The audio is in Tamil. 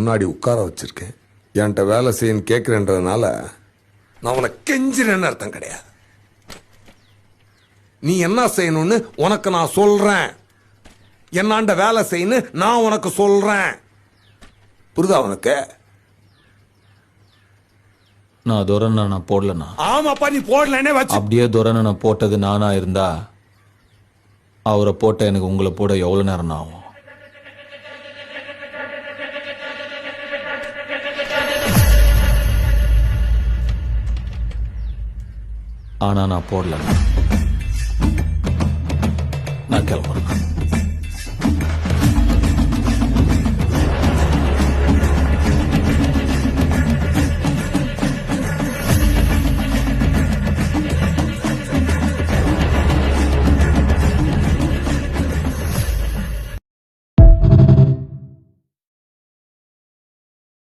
முன்னாடி உட்கார வச்சிருக்கேன். என்கிட்ட வேலை செய்யன்னு கேட்கிறேன்றதுனால நான் உனக்கு கெஞ்சிறேன்னு அர்த்தம் கிடையாது. நீ என்ன செய்யணும்னு உனக்கு நான் சொல்றேன். என்னாண்ட வேலை செய்யணும் நான் உனக்கு சொல்றேன். புரியுதா உனக்கு? நான் துரனை நான் போடலண்ணா. ஆமாப்பா, நீ போடலன்னே வச்சு. அப்படியே துரனை நான் போட்டது நானா இருந்தா அவரை போட்ட எனக்கு உங்களை போட எவ்வளவு நேரம் ஆகும்? ஆனா நான் போடல. நான் கிளம்புறேன்.